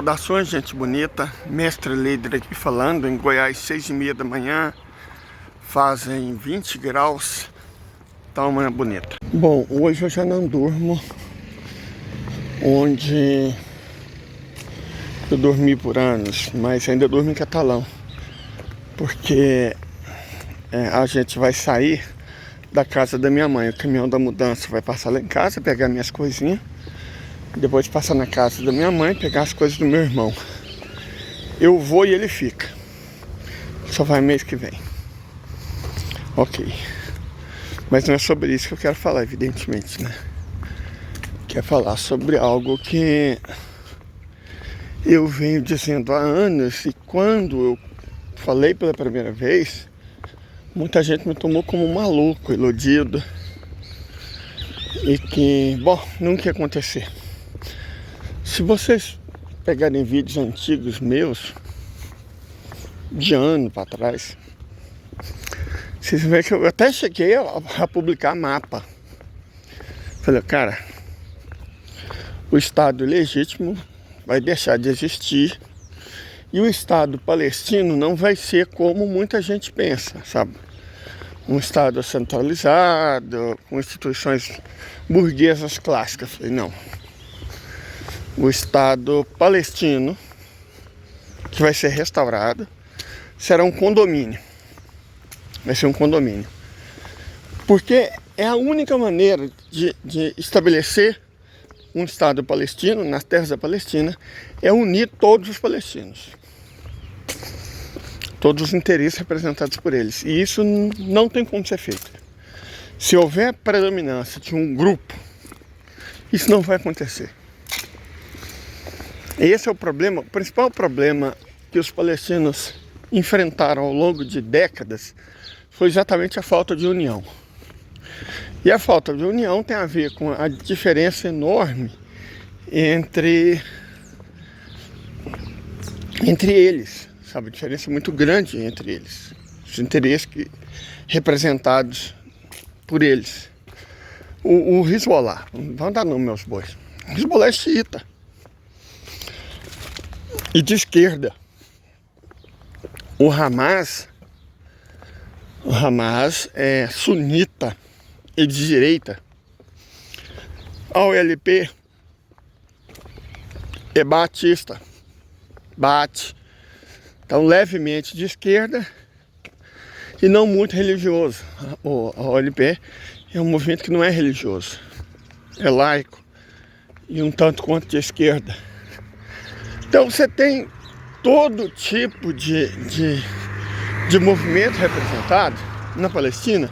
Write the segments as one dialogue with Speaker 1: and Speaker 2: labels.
Speaker 1: Saudações, gente bonita. Mestre Líder aqui falando. Em Goiás, 6h30 da manhã. Fazem 20 graus. Tá uma manhã bonita. Bom, hoje eu já não durmo onde eu dormi por anos, mas ainda durmo em Catalão. Porque a gente vai sair da casa da minha mãe. O caminhão da mudança vai passar lá em casa, pegar minhas coisinhas. Depois passar na casa da minha mãe, pegar as coisas do meu irmão. Eu vou e ele fica. Só vai mês que vem. Ok. Mas não é sobre isso que eu quero falar, evidentemente, né? Quero falar sobre algo que eu venho dizendo há anos. E quando eu falei pela primeira vez, muita gente me tomou como um maluco, iludido. E que, bom, nunca ia acontecer. Se vocês pegarem vídeos antigos meus, de ano para trás, vocês vão ver que eu até cheguei a publicar mapa. Falei, cara, o Estado legítimo vai deixar de existir e o Estado palestino não vai ser como muita gente pensa, sabe? Um Estado centralizado, com instituições burguesas clássicas. Falei, não. O Estado palestino, que vai ser restaurado, será um condomínio. Vai ser um condomínio. Porque é a única maneira de estabelecer um Estado palestino nas terras da Palestina, é unir todos os palestinos. Todos os interesses representados por eles. E isso não tem como ser feito. Se houver predominância de um grupo, isso não vai acontecer. Esse é o problema, o principal problema que os palestinos enfrentaram ao longo de décadas foi exatamente a falta de união. E a falta de união tem a ver com a diferença enorme entre eles, sabe? A diferença muito grande entre eles, os interesses representados por eles. O Hezbollah, vamos dar nome aos bois. O Hezbollah é xiita e de esquerda. O Hamas é sunita e de direita. A OLP é batista, bate, então levemente de esquerda e não muito religioso. A OLP é um movimento que não é religioso, é laico e um tanto quanto de esquerda. Então você tem todo tipo de movimento representado na Palestina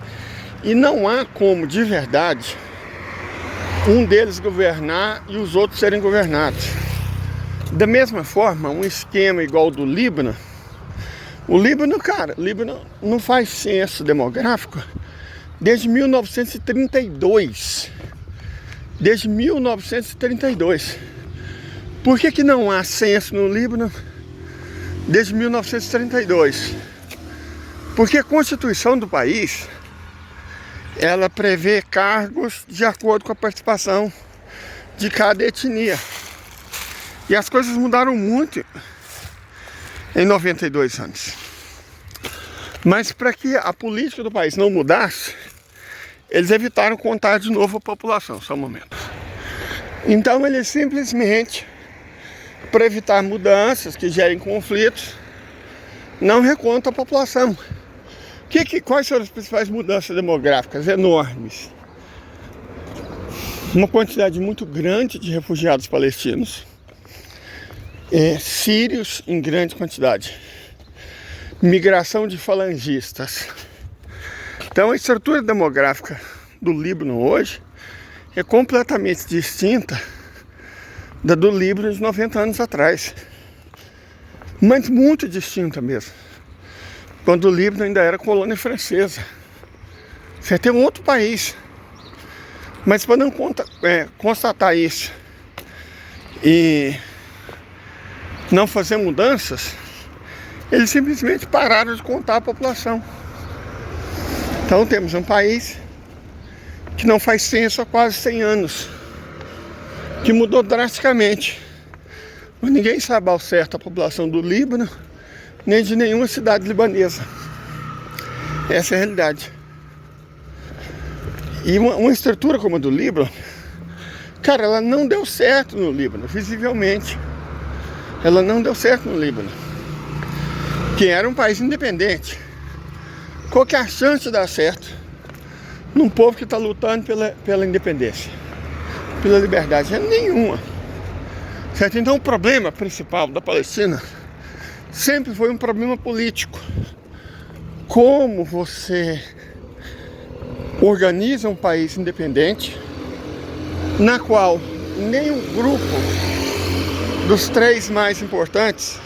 Speaker 1: e não há como, de verdade, um deles governar e os outros serem governados. Da mesma forma, um esquema igual ao do Líbano, o Líbano não faz censo demográfico desde 1932. Desde 1932. Por que não há censo no Líbano desde 1932? Porque a Constituição do país, ela prevê cargos de acordo com a participação de cada etnia. E as coisas mudaram muito em 92 anos. Mas para que a política do país não mudasse, eles evitaram contar de novo a população, só um momento. Então eles simplesmente, para evitar mudanças que gerem conflitos, não recontam a população. Quais são as principais mudanças demográficas? Enormes. Uma quantidade muito grande de refugiados palestinos, sírios em grande quantidade, migração de falangistas. Então a estrutura demográfica do Líbano hoje é completamente distinta da do Líbano de 90 anos atrás, mas muito distinta mesmo, quando o Líbano ainda era colônia francesa. Você tem um outro país, mas para não constatar isso e não fazer mudanças, eles simplesmente pararam de contar a população. Então temos um país que não faz censo há quase 100 anos, que mudou drasticamente. Mas ninguém sabe ao certo a população do Líbano, nem de nenhuma cidade libanesa. Essa é a realidade. E uma estrutura como a do Líbano, cara, ela não deu certo no Líbano, visivelmente. Ela não deu certo no Líbano, que era um país independente. Qual que é a chance de dar certo num povo que está lutando pela independência, pela liberdade? É nenhuma. Certo? Então o problema principal da Palestina sempre foi um problema político. Como você organiza um país independente na qual nenhum grupo dos três mais importantes,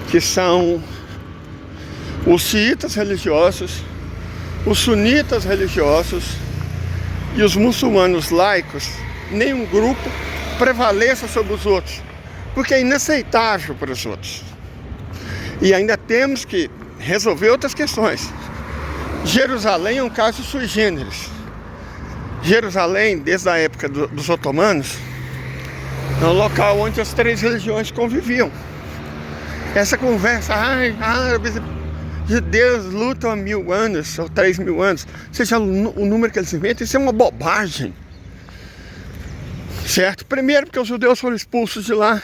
Speaker 1: que são os xiitas religiosos, os sunitas religiosos e os muçulmanos laicos, nenhum grupo prevaleça sobre os outros, porque é inaceitável para os outros. E ainda temos que resolver outras questões. Jerusalém é um caso sui generis. Jerusalém, desde a época dos otomanos, é um local onde as três religiões conviviam. Essa conversa, árabes, judeus lutam há 1000 anos, ou 3000 anos, seja o número que eles inventam, isso é uma bobagem. Certo? Primeiro porque os judeus foram expulsos de lá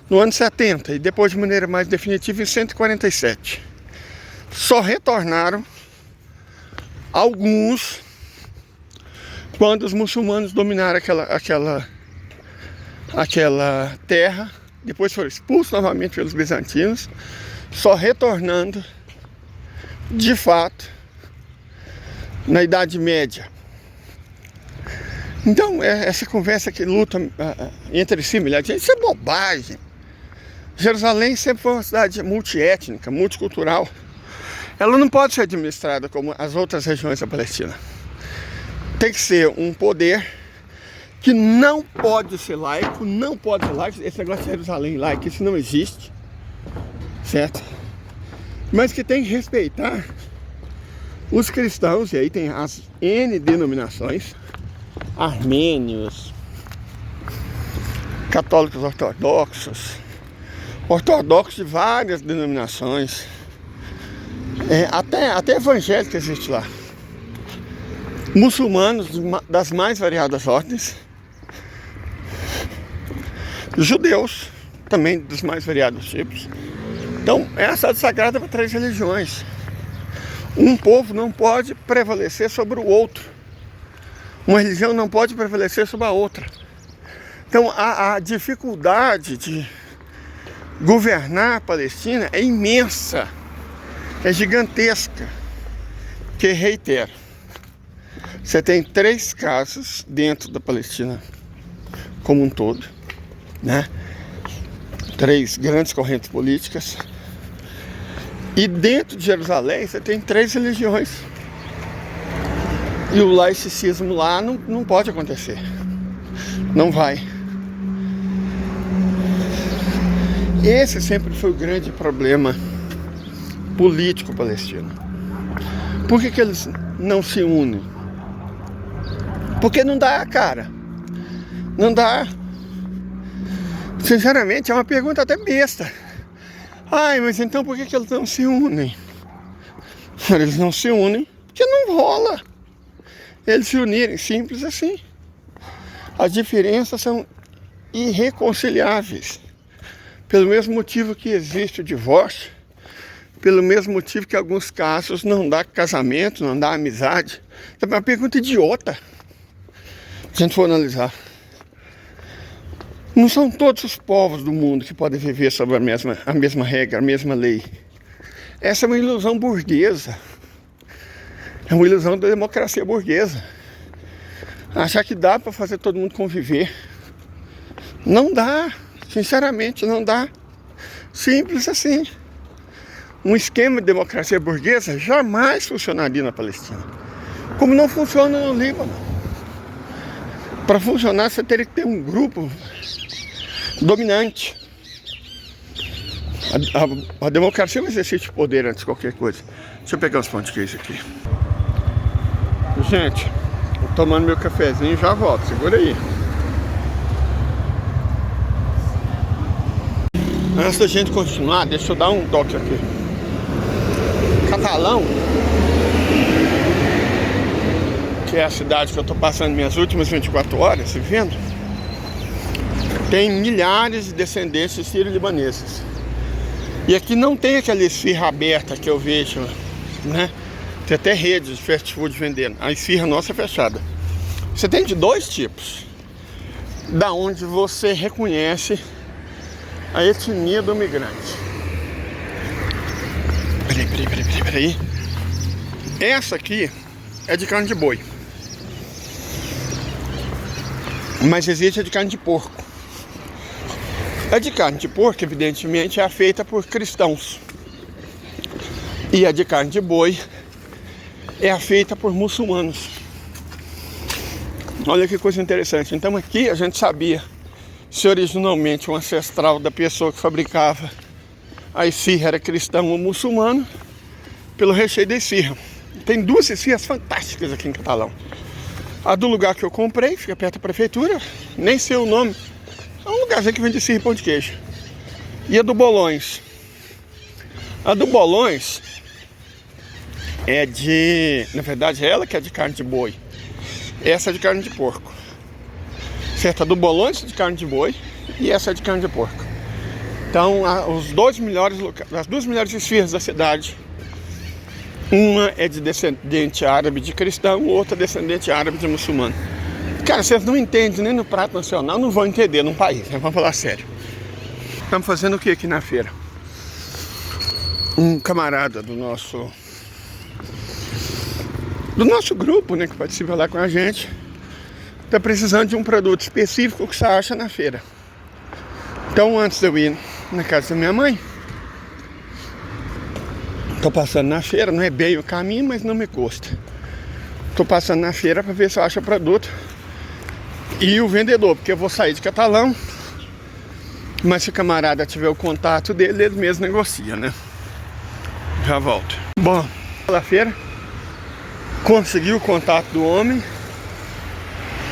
Speaker 1: no ano 70 e depois de maneira mais definitiva em 147. Só retornaram alguns quando os muçulmanos dominaram aquela terra, depois foram expulsos novamente pelos bizantinos, só retornando de fato na Idade Média. Então, essa conversa que luta entre si, isso é bobagem. Jerusalém sempre foi uma cidade multiétnica, multicultural. Ela não pode ser administrada como as outras regiões da Palestina. Tem que ser um poder que não pode ser laico, esse negócio de Jerusalém laico, isso não existe, certo? Mas que tem que respeitar os cristãos, e aí tem as N denominações, armênios, católicos ortodoxos, ortodoxos de várias denominações, até evangélico existe lá, muçulmanos das mais variadas ordens, judeus também dos mais variados tipos. Então é a cidade sagrada para três religiões. Um povo não pode prevalecer sobre o outro. Uma religião não pode prevalecer sobre a outra. Então a dificuldade de governar a Palestina é imensa, é gigantesca. Que, reitero, você tem três casos dentro da Palestina como um todo, né? Três grandes correntes políticas. E dentro de Jerusalém você tem três religiões. E o laicismo lá não pode acontecer. Não vai. Esse sempre foi o grande problema político palestino. Por que eles não se unem? Porque não dá, cara. Não dá. Sinceramente, é uma pergunta até besta. Ai, mas então por que eles não se unem? Eles não se unem porque não rola. Eles se unirem, simples assim. As diferenças são irreconciliáveis. Pelo mesmo motivo que existe o divórcio, pelo mesmo motivo que em alguns casos não dá casamento, não dá amizade. É uma pergunta idiota, se a gente for analisar. Não são todos os povos do mundo que podem viver sob a mesma regra, a mesma lei. Essa é uma ilusão burguesa. É uma ilusão da democracia burguesa. Achar que dá para fazer todo mundo conviver. Não dá. Sinceramente, não dá. Simples assim. Um esquema de democracia burguesa jamais funcionaria na Palestina. Como não funciona no Líbano. Para funcionar, você teria que ter um grupo dominante. A democracia é um exercício de poder antes de qualquer coisa. Deixa eu pegar os pão de queijo aqui. Gente, tô tomando meu cafezinho e já volto. Segura aí. Antes da gente continuar, deixa eu dar um toque aqui. Catalão, que é a cidade que eu tô passando minhas últimas 24 horas vivendo, tem milhares de descendentes sírio-libaneses. E aqui não tem aquela esfirra aberta que eu vejo, né? Tem até redes de fast food vendendo. A esfirra nossa é fechada. Você tem de dois tipos. Da onde você reconhece a etnia do migrante. Peraí. Essa aqui é de carne de boi. Mas existe a de carne de porco. A de carne de porco, evidentemente, é feita por cristãos. E a de carne de boi é feita por muçulmanos. Olha que coisa interessante. Então aqui a gente sabia se originalmente o ancestral da pessoa que fabricava a esfirra era cristão ou muçulmano pelo recheio da esfirra. Tem duas esfirras fantásticas aqui em Catalão. A do lugar que eu comprei, fica perto da prefeitura, nem sei o nome. É um lugarzinho que vende esfirra e pão de queijo. E a do Bolões. A do Bolões é de... Na verdade, ela que é de carne de boi. Essa é de carne de porco. Certo? A do Bolões é de carne de boi e essa é de carne de porco. Então, as duas melhores esfirras da cidade. Uma é de descendente árabe de cristão, outra descendente árabe de muçulmano. Cara, vocês não entendem nem no prato nacional, não vão entender num país, né? Vamos falar sério. Estamos fazendo o que aqui na feira? Um camarada do nosso grupo, né, que participa lá com a gente, está precisando de um produto específico que você acha na feira. Então, antes de eu ir na casa da minha mãe, estou passando na feira, não é bem o caminho, mas não me custa. Estou passando na feira para ver se eu acho o produto e o vendedor, porque eu vou sair de Catalão, mas se o camarada tiver o contato dele, ele mesmo negocia, né? Já volto. Bom, na feira, consegui o contato do homem,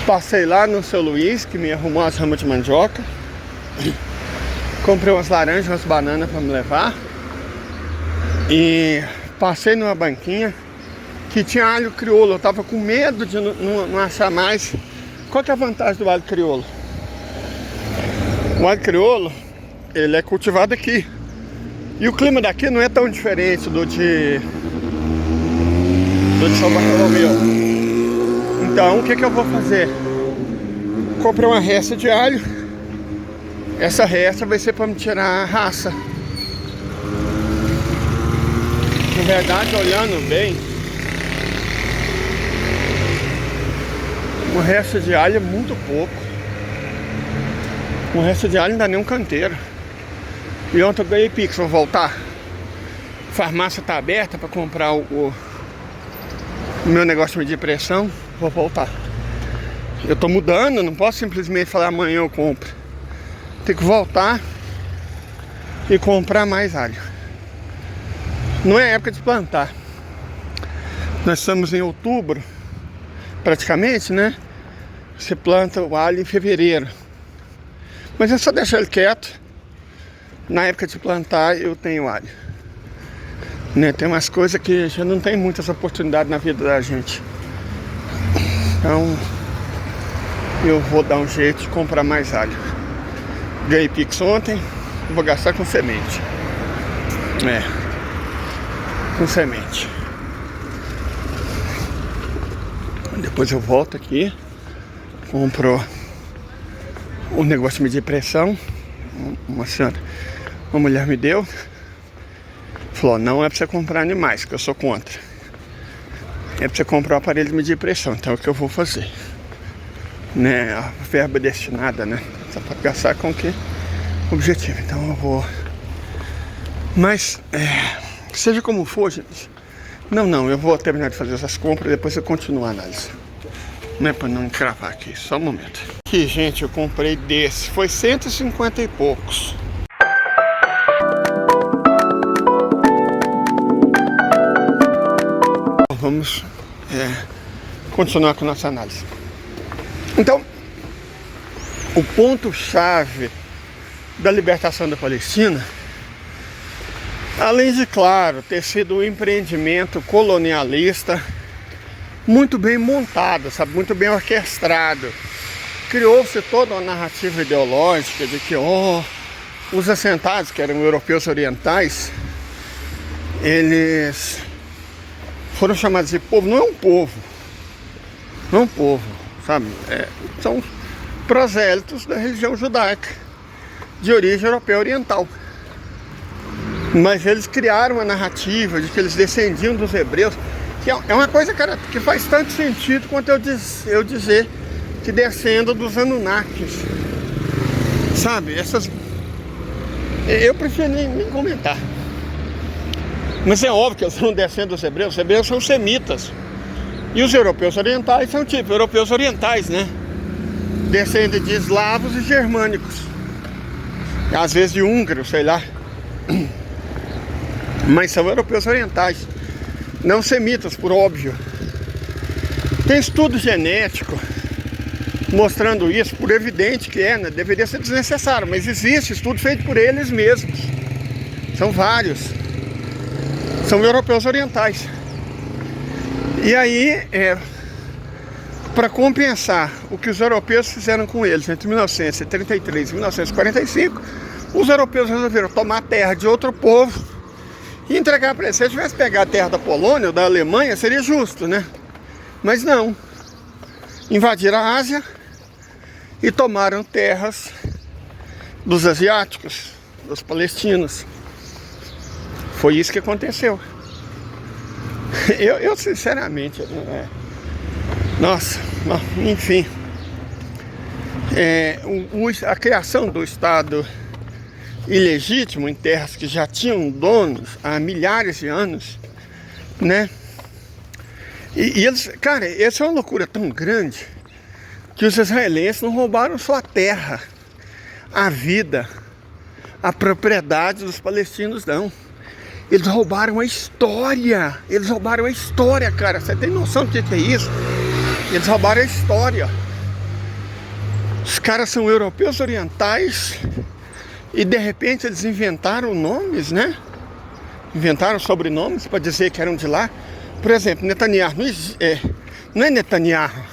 Speaker 1: passei lá no seu Luiz, que me arrumou as ramas de mandioca, comprei umas laranjas, umas bananas para me levar, e passei numa banquinha que tinha alho crioulo. Eu tava com medo de não achar mais. Qual que é a vantagem do alho crioulo? O alho crioulo, ele é cultivado aqui, e o clima daqui não é tão diferente do de São Bartolomeu. Então o que eu vou fazer? Comprei uma resta de alho. Essa resta vai ser para me tirar a raça. Na verdade, olhando bem, uma resta de alho é muito pouco. Uma resta de alho não dá nem um canteiro. E ontem eu ganhei Pix, vou voltar. A farmácia tá aberta para comprar o meu negócio de medir pressão. Vou voltar. Eu tô mudando, não posso simplesmente falar amanhã eu compro. Tem que voltar e comprar mais alho. Não é época de plantar. Nós estamos em outubro, praticamente, né? Você planta o alho em fevereiro. Mas é só deixar ele quieto. Na época de plantar eu tenho alho, né? Tem umas coisas que já não tem muitas oportunidades na vida da gente. Então eu vou dar um jeito de comprar mais alho. Ganhei Pix ontem, vou gastar com semente. Com semente. Depois eu volto aqui, compro um negócio de medir pressão. Uma mulher me deu, falou, não é pra você comprar animais, que eu sou contra. É pra você comprar um aparelho de medir pressão. Então é o que eu vou fazer, né? A verba destinada, né? Só pra gastar com que objetivo. Então eu vou. Mas seja como for, gente. Não, eu vou terminar de fazer essas compras e depois eu continuo a análise. Não é pra não encravar aqui, só um momento. Aqui, gente, eu comprei desse, foi 150 e poucos. Vamos continuar com a nossa análise. Então, o ponto-chave da libertação da Palestina, além de, claro, ter sido um empreendimento colonialista muito bem montado, sabe, muito bem orquestrado, criou-se toda uma narrativa ideológica de que os assentados, que eram europeus orientais, eles foram chamados de povo. Não é um povo, não é um povo, sabe? São prosélitos da religião judaica de origem europeia oriental. Mas eles criaram uma narrativa de que eles descendiam dos hebreus, que é uma coisa, cara, que faz tanto sentido quanto eu dizer que descendo dos Anunnakis, sabe? Eu prefiro nem comentar. Mas é óbvio que eles estão descendo dos hebreus. Os hebreus são semitas. E os europeus orientais são tipo europeus orientais, né? Descendem de eslavos e germânicos. Às vezes de húngaros, sei lá. Mas são europeus orientais. Não semitas, por óbvio. Tem estudo genético mostrando isso, por evidente que né? Deveria ser desnecessário, mas existe estudo feito por eles mesmos. São vários. São europeus orientais. E aí, para compensar o que os europeus fizeram com eles entre 1933 e 1945, os europeus resolveram tomar a terra de outro povo e entregar para eles. Se eles tivessem pegado a terra da Polônia ou da Alemanha, seria justo, né? Mas não. Invadiram a Ásia e tomaram terras dos asiáticos, dos palestinos. Foi isso que aconteceu. Eu sinceramente, nossa, enfim, a criação do Estado ilegítimo em terras que já tinham donos há milhares de anos, né? E eles, cara, essa é uma loucura tão grande que os israelenses não roubaram só a terra, a vida, a propriedade dos palestinos, não. Eles roubaram a história. Eles roubaram a história, cara. Você tem noção do que é isso? Eles roubaram a história. Os caras são europeus orientais e de repente eles inventaram nomes, né? Inventaram sobrenomes para dizer que eram de lá. Por exemplo, Netanyahu não é Netanyahu.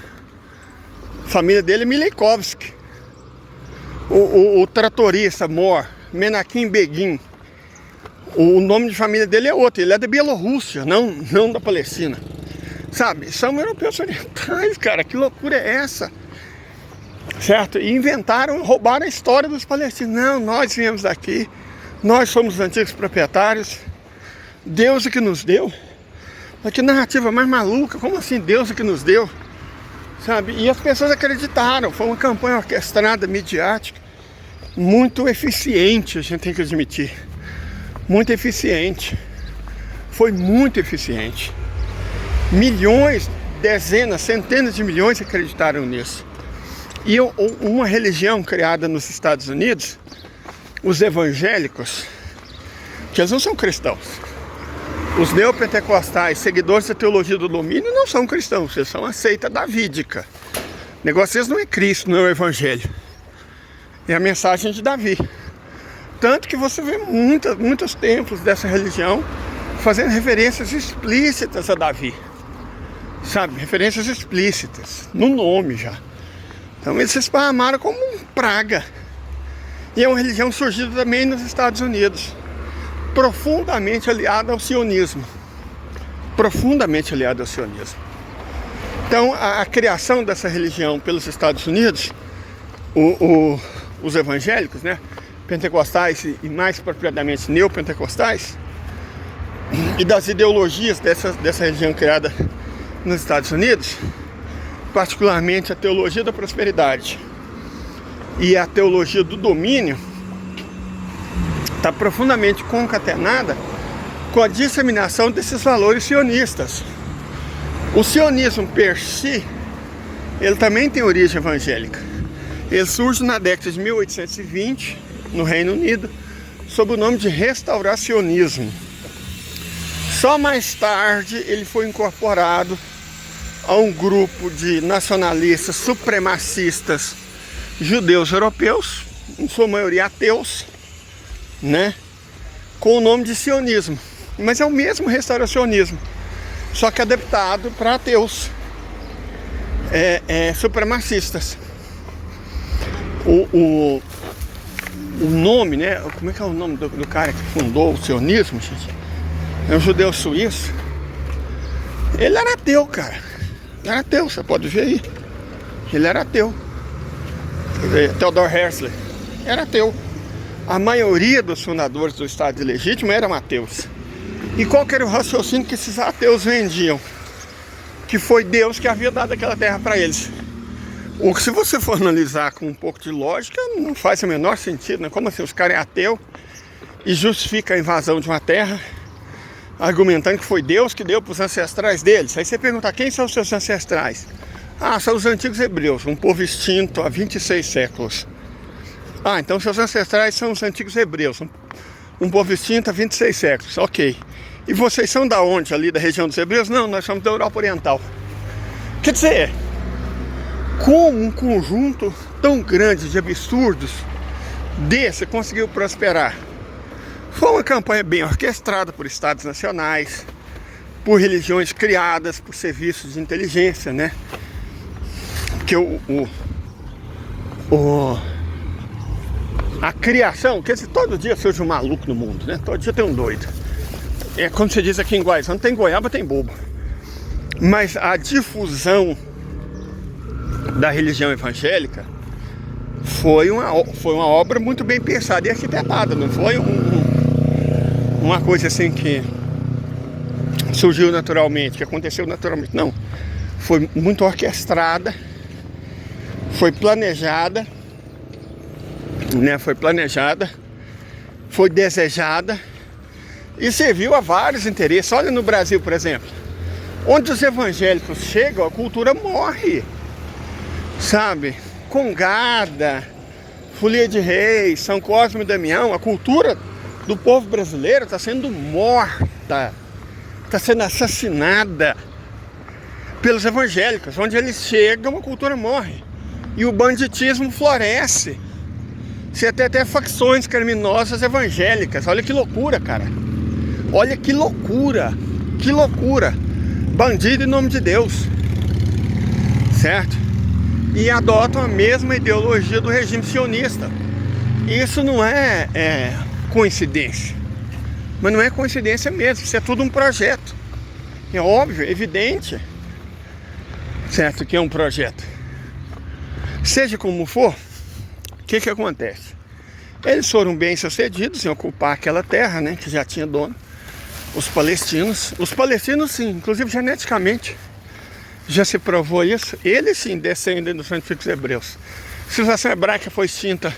Speaker 1: A família dele é Mileikovsky. O tratorista Mor, Menachem Begin, o nome de família dele é outro. Ele é da Bielorrússia, não da Palestina. Sabe, são europeus orientais, cara. Que loucura é essa? Certo? E roubaram a história dos palestinos. Não, nós viemos daqui, nós somos os antigos proprietários, Deus é que nos deu. Mas que narrativa mais maluca, como assim Deus é que nos deu? Sabe? E as pessoas acreditaram. Foi uma campanha orquestrada, midiática, muito eficiente, a gente tem que admitir. Muito eficiente. Foi muito eficiente. Milhões, dezenas, centenas de milhões acreditaram nisso. E uma religião criada nos Estados Unidos, os evangélicos, que eles não são cristãos. Os neopentecostais, seguidores da teologia do domínio, não são cristãos, eles são a seita davídica. O negócio deles não é Cristo, não é o Evangelho. É a mensagem de Davi. Tanto que você vê muitos templos dessa religião fazendo referências explícitas a Davi. Sabe, referências explícitas, no nome já. Então eles se esparramaram como praga. E é uma religião surgida também nos Estados Unidos, profundamente aliada ao sionismo. Profundamente aliada ao sionismo. Então a criação dessa religião pelos Estados Unidos, os evangélicos, né, pentecostais e mais propriamente neopentecostais, e das ideologias dessa religião criada nos Estados Unidos, particularmente a teologia da prosperidade e a teologia do domínio, está profundamente concatenada com a disseminação desses valores sionistas. O sionismo per si, ele também tem origem evangélica. Ele surge na década de 1820 no Reino Unido sob o nome de restauracionismo. Só mais tarde ele foi incorporado a um grupo de nacionalistas supremacistas judeus europeus, em sua maioria ateus, né, com o nome de sionismo. Mas é o mesmo restauracionismo, só que adaptado para ateus supremacistas. O nome, né? Como é que é o nome do cara que fundou o sionismo, gente? É um judeu suíço. Ele era ateu, cara. Ele era ateu, você pode ver aí. Ele era ateu. Theodor Herzl era ateu. A maioria dos fundadores do Estado Ilegítimo eram ateus. E qual que era o raciocínio que esses ateus vendiam? Que foi Deus que havia dado aquela terra para eles. O que, se você for analisar com um pouco de lógica, não faz o menor sentido, né? Como assim, os caras é ateu e justifica a invasão de uma terra, argumentando que foi Deus que deu para os ancestrais deles. Aí você pergunta, quem são os seus ancestrais? Ah, são os antigos hebreus, um povo extinto há 26 séculos. Ah, então seus ancestrais são os antigos hebreus, um povo extinto há 26 séculos, ok. E vocês são da onde? Ali da região dos hebreus? Não, nós somos da Europa Oriental. Quer dizer, como um conjunto tão grande de absurdos desse conseguiu prosperar? Foi uma campanha bem orquestrada por estados nacionais, por religiões criadas, por serviços de inteligência, né? Porque a criação, quer dizer, todo dia surge um maluco no mundo, né? Todo dia tem um doido. É como se diz aqui em Goiás, não tem goiaba, tem bobo. Mas a difusão da religião evangélica foi uma obra muito bem pensada e arquitetada. Não foi uma coisa assim que surgiu naturalmente, que aconteceu naturalmente. Não. Foi muito orquestrada, foi planejada, né? Foi desejada e serviu a vários interesses. Olha no Brasil, por exemplo, onde os evangélicos chegam, a cultura morre, sabe? Congada, Folia de Reis, São Cosme e Damião, a cultura do povo brasileiro está sendo morta, está sendo assassinada pelos evangélicos. Onde eles chegam, a cultura morre e o banditismo floresce. Você tem até facções criminosas evangélicas. Olha que loucura, cara. Olha que loucura. Que loucura. Bandido em nome de Deus. Certo? E adotam a mesma ideologia do regime sionista. Isso não é coincidência. Mas não é coincidência mesmo. Isso é tudo um projeto. É óbvio, é evidente. Certo? Que é um projeto. Seja como for, o que acontece? Eles foram bem sucedidos em ocupar aquela terra, né, que já tinha dono. Os palestinos, sim, inclusive geneticamente, já se provou isso. Eles sim descendem dos antigos hebreus. A civilização hebraica foi extinta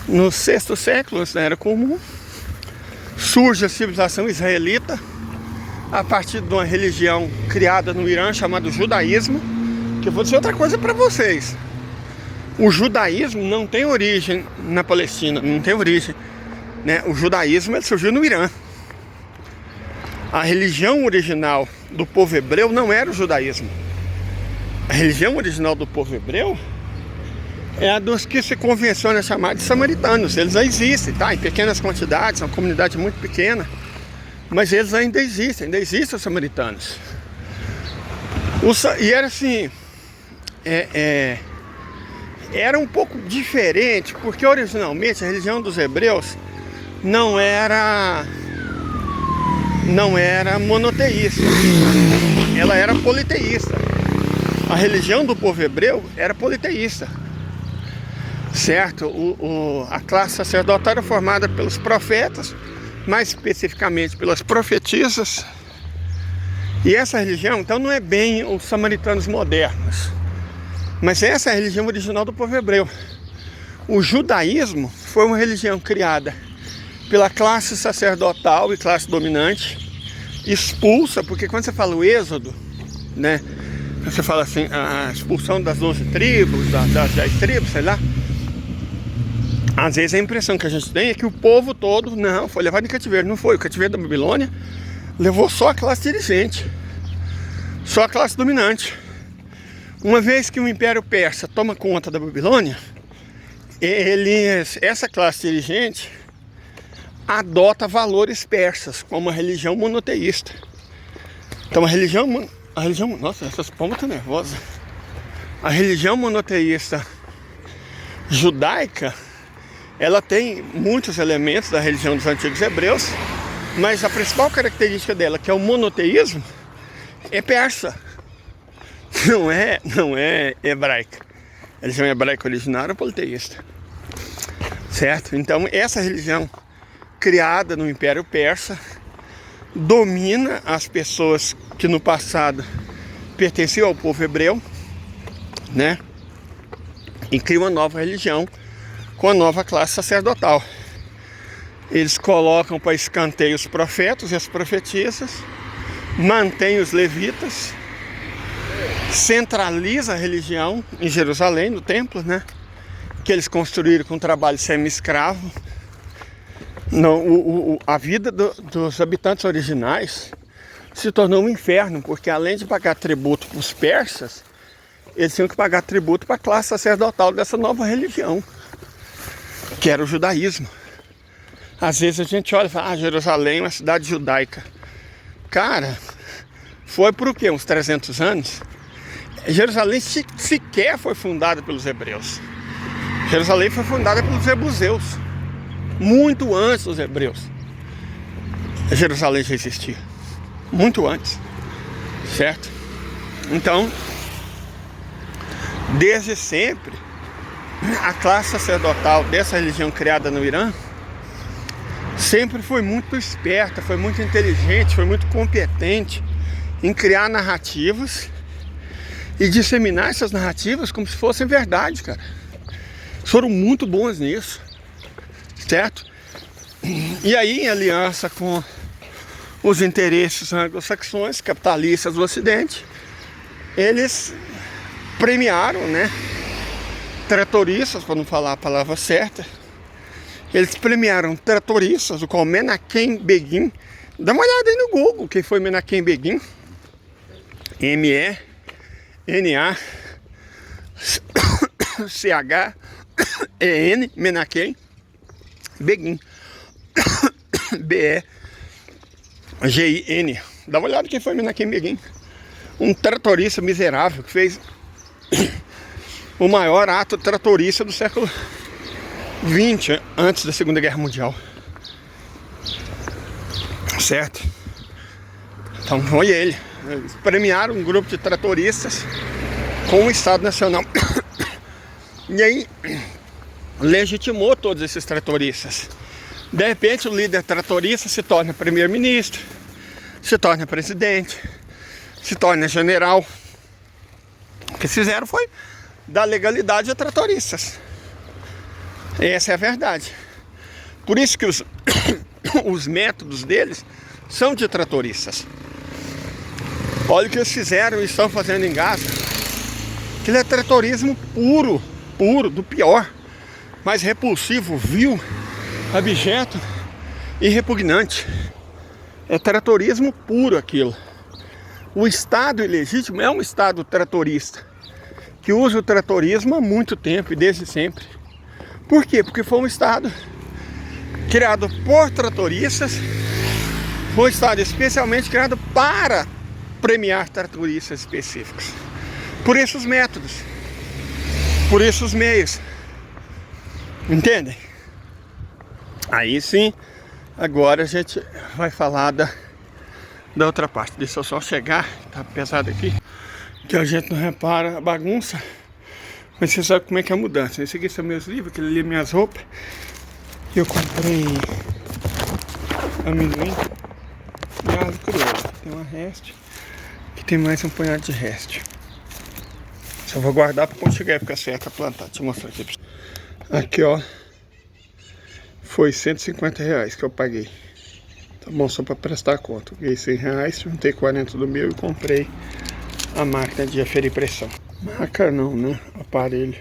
Speaker 1: no 6º século, na Era Comum. Surge a civilização israelita a partir de uma religião criada no Irã chamada judaísmo. Que eu vou dizer outra coisa para vocês. O judaísmo não tem origem na Palestina, não tem origem, né? O judaísmo ele surgiu no Irã. A religião original do povo hebreu não era o judaísmo. A religião original do povo hebreu é a dos que se convenciona chamar de samaritanos. Eles já existem, tá? Em pequenas quantidades, uma comunidade muito pequena, mas eles ainda existem os samaritanos. E era assim, era um pouco diferente, porque originalmente a religião dos hebreus não era monoteísta, ela era politeísta. A religião do povo hebreu era politeísta, certo? A classe sacerdotal era formada pelos profetas, mais especificamente pelas profetisas. E essa religião, então, não é bem os samaritanos modernos, mas essa é a religião original do povo hebreu. O judaísmo foi uma religião criada pela classe sacerdotal e classe dominante, expulsa, porque quando você fala o êxodo, né, você fala assim, a expulsão das 12 tribos, das 10 tribos, sei lá, às vezes a impressão que a gente tem é que o povo todo, não, foi levado em cativeiro. Não foi, o cativeiro da Babilônia levou só a classe dirigente, só a classe dominante. Uma vez que o Império Persa toma conta da Babilônia, essa classe dirigente adota valores persas, como a religião monoteísta. Então a religião, nossa, essas pombas estão nervosas. A religião monoteísta judaica, ela tem muitos elementos da religião dos antigos hebreus, mas a principal característica dela, que é o monoteísmo, é persa. Não é hebraica. A religião hebraica originária é politeísta. Certo? Então essa religião, criada no Império Persa, domina as pessoas que no passado pertenciam ao povo hebreu, né? E cria uma nova religião com a nova classe sacerdotal. Eles colocam para escanteio os profetas e as profetisas, mantém os levitas, centraliza a religião em Jerusalém, no templo, né? Que eles construíram com trabalho semi-escravo. A vida dos habitantes originais se tornou um inferno, porque além de pagar tributo para os persas, eles tinham que pagar tributo para a classe sacerdotal dessa nova religião, que era o judaísmo. Às vezes a gente olha e fala, Jerusalém é uma cidade judaica. Cara, foi por o quê? Uns 300 anos? Jerusalém sequer foi fundada pelos hebreus. Jerusalém foi fundada pelos jebuseus. Muito antes dos hebreus. Jerusalém já existia. Muito antes. Certo? Então, desde sempre, a classe sacerdotal dessa religião criada no Irã sempre foi muito esperta, foi muito inteligente, foi muito competente em criar narrativas e disseminar essas narrativas como se fossem verdade, cara. Foram muito bons nisso. Certo? E aí, em aliança com os interesses anglo-saxões, capitalistas do Ocidente, eles premiaram, né, tratoristas, para não falar a palavra certa, eles premiaram tratoristas, o qual Menachem Begin, dá uma olhada aí no Google, quem foi Menachem Begin, M-E-N-A-C-H-E-N, Menachem Begin, B-E-G-I-N. Dá uma olhada quem foi Menachem Begin. Um tratorista miserável que fez o maior ato tratorista do século XX, antes da Segunda Guerra Mundial. Certo? Então foi ele. Eles premiaram um grupo de tratoristas com o Estado Nacional. E aí legitimou todos esses tratoristas. De repente o líder tratorista se torna primeiro-ministro, se torna presidente, se torna general. O que fizeram foi dar legalidade a tratoristas. Essa é a verdade. Por isso que os métodos deles são de tratoristas. Olha o que eles fizeram e estão fazendo em Gaza. Aquilo é tratorismo puro, do pior. Mais repulsivo, vil, abjeto e repugnante. É tratorismo puro aquilo. O Estado ilegítimo é um Estado tratorista, que usa o tratorismo há muito tempo e desde sempre. Por quê? Porque foi um Estado criado por tratoristas, foi um Estado especialmente criado para premiar tratoristas específicos. Por esses métodos, por esses meios. Entendem? Aí sim, agora a gente vai falar da outra parte. Deixa eu só chegar, tá pesado aqui, que a gente não repara a bagunça, mas você sabe como é que é a mudança. Esse aqui são meus livros, aquele ali é minhas roupas. Eu comprei amendoim e árvore crioula. Tem uma reste, que tem mais um punhado de reste. Só vou guardar para quando chegar a época certa plantar. Deixa eu mostrar aqui pra você. Aqui, ó, foi R$150 que eu paguei. Tá bom, só para prestar conta. Paguei R$100, juntei 40 do meu e comprei a máquina de aferir pressão. Máquina não, né? Aparelho.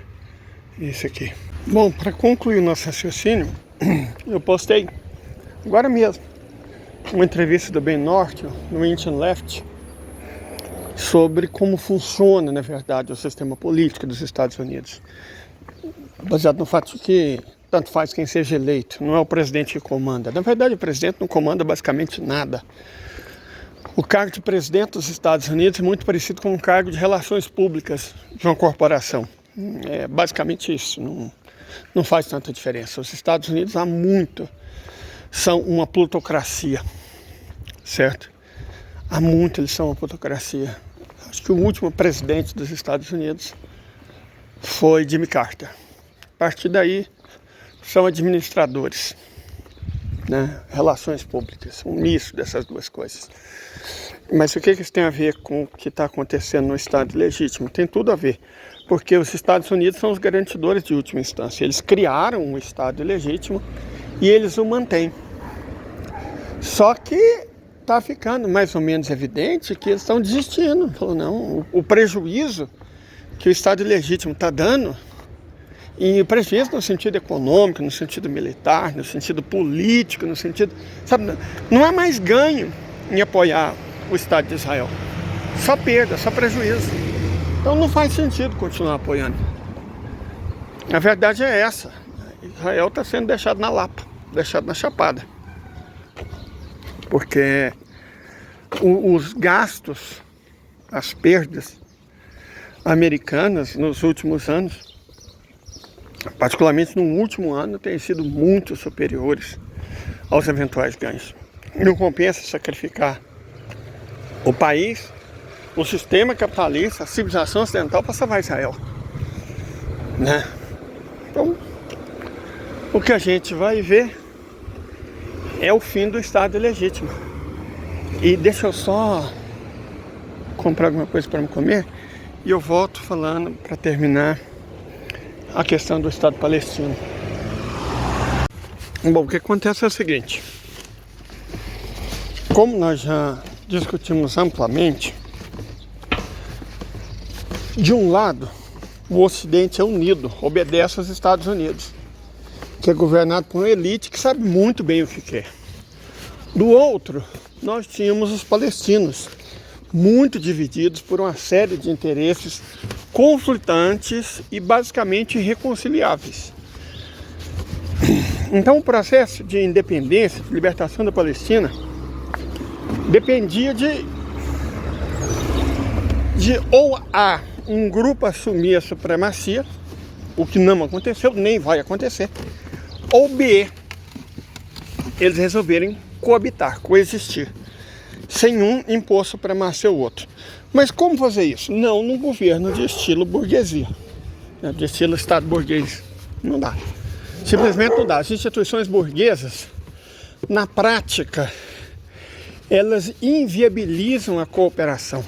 Speaker 1: Esse aqui. Bom, para concluir o nosso raciocínio, eu postei agora mesmo uma entrevista do Ben Norton, no Indian Left, sobre como funciona, na verdade, o sistema político dos Estados Unidos. baseado no fato de que tanto faz quem seja eleito, não é o presidente que comanda. Na verdade, o presidente não comanda basicamente nada. O cargo de presidente dos Estados Unidos é muito parecido com um cargo de relações públicas de uma corporação. É basicamente isso, não faz tanta diferença. Os Estados Unidos há muito são uma plutocracia, certo? Há muito eles são uma plutocracia. Acho que o último presidente dos Estados Unidos foi Jimmy Carter. A partir daí são administradores, né? Relações públicas, um misto dessas duas coisas. Mas o que isso tem a ver com o que está acontecendo no Estado legítimo? Tem tudo a ver, porque os Estados Unidos são os garantidores de última instância. Eles criaram um Estado legítimo e eles o mantêm. Só que está ficando mais ou menos evidente que eles estão desistindo. Falou, não, o prejuízo que o Estado legítimo está dando, e prejuízo no sentido econômico, no sentido militar, no sentido político, no sentido... Sabe, não há mais ganho em apoiar o Estado de Israel. Só perda, só prejuízo. Então não faz sentido continuar apoiando. A verdade é essa. Israel está sendo deixado na lapa, deixado na chapada. Porque os gastos, as perdas americanas nos últimos anos, particularmente no último ano, têm sido muito superiores aos eventuais ganhos. Não compensa sacrificar o país, o sistema capitalista, a civilização ocidental para salvar Israel, né? Então, o que a gente vai ver é o fim do Estado legítimo. E deixa eu só comprar alguma coisa para me comer e eu volto falando para terminar a questão do Estado palestino. Bom, o que acontece é o seguinte: como nós já discutimos amplamente, de um lado, o Ocidente é unido, obedece aos Estados Unidos, que é governado por uma elite que sabe muito bem o que quer. Do outro, nós tínhamos os palestinos, muito divididos por uma série de interesses conflitantes e basicamente irreconciliáveis. Então o processo de independência, de libertação da Palestina, dependia de ou A, um grupo assumir a supremacia, o que não aconteceu, nem vai acontecer, ou B, eles resolverem coabitar, coexistir, sem um impor supremacia ao outro. Mas como fazer isso? Não num governo de estilo burguesia, né, de estilo Estado burguês. Não dá. Simplesmente não dá. As instituições burguesas, na prática, elas inviabilizam a cooperação.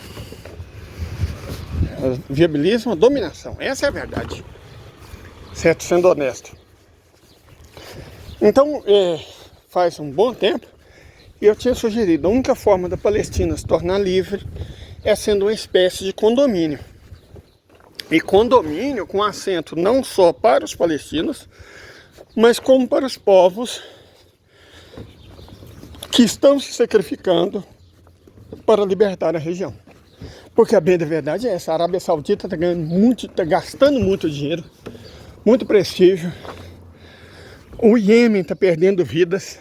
Speaker 1: Elas viabilizam a dominação. Essa é a verdade. Certo? Sendo honesto. Então, faz um bom tempo, eu tinha sugerido, a única forma da Palestina se tornar livre é sendo uma espécie de condomínio. E condomínio com assento não só para os palestinos, mas como para os povos que estão se sacrificando para libertar a região. Porque a bem da verdade é essa: a Arábia Saudita está ganhando muito, está gastando muito dinheiro, muito prestígio. O Iêmen está perdendo vidas,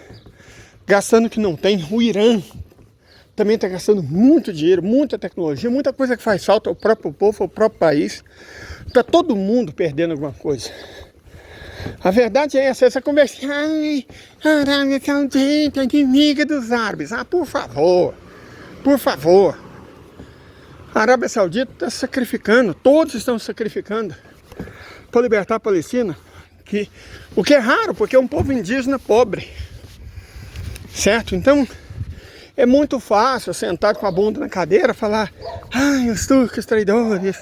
Speaker 1: gastando o que não tem. O Irã também está gastando muito dinheiro, muita tecnologia, muita coisa que faz falta ao próprio povo, ao próprio país. Está todo mundo perdendo alguma coisa. A verdade é essa conversa. Ai, a Arábia Saudita, inimiga dos árabes. Ah, por favor, por favor. A Arábia Saudita está sacrificando, todos estão sacrificando para libertar a Palestina. O que é raro, porque é um povo indígena pobre. Certo? Então, é muito fácil sentar com a bunda na cadeira e falar: ai, os turcos traidores,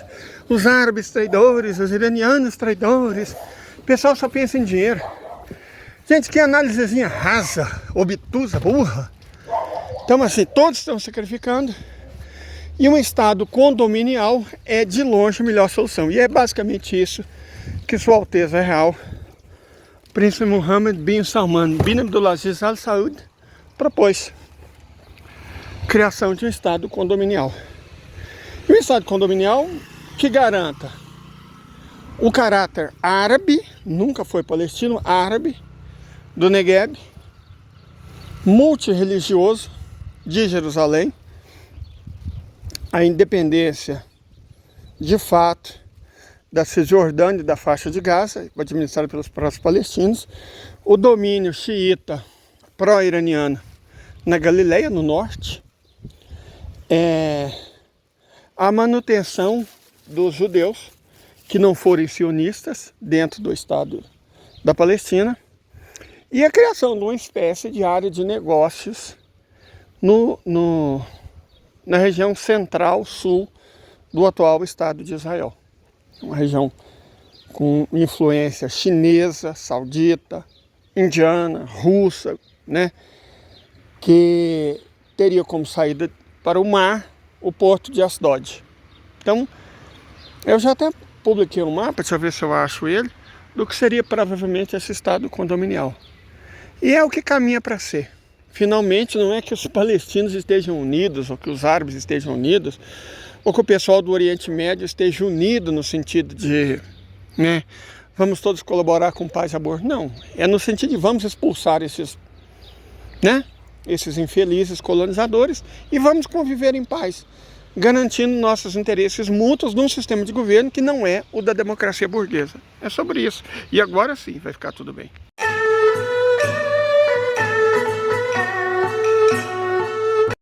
Speaker 1: os árabes traidores, os iranianos traidores. O pessoal só pensa em dinheiro. Gente, que análisezinha rasa, obtusa, burra. Então, assim, todos estão sacrificando. E um Estado condominial é, de longe, a melhor solução. E é basicamente isso que Sua Alteza Real, Príncipe Mohammed bin Salman bin Abdulaziz Al Saud, propôs: criação de um Estado condominial. E um Estado condominial que garanta o caráter árabe, nunca foi palestino, árabe, do Negueb, multirreligioso de Jerusalém, a independência de fato da Cisjordânia e da faixa de Gaza, administrada pelos próprios palestinos, o domínio xiita pró-iraniano na Galileia, no norte, a manutenção dos judeus que não forem sionistas dentro do Estado da Palestina e a criação de uma espécie de área de negócios na região central-sul do atual Estado de Israel. Uma região com influência chinesa, saudita, indiana, russa, né? Que teria como saída para o mar o porto de Asdod. Então, eu já até publiquei um mapa, deixa eu ver se eu acho ele, do que seria provavelmente esse estado condominial. E é o que caminha para ser. Finalmente, não é que os palestinos estejam unidos, ou que os árabes estejam unidos, ou que o pessoal do Oriente Médio esteja unido no sentido de, né, vamos todos colaborar com paz e amor. Não, é no sentido de vamos expulsar esses infelizes colonizadores e vamos conviver em paz, garantindo nossos interesses mútuos num sistema de governo que não é o da democracia burguesa. É sobre isso. E agora sim vai ficar tudo bem.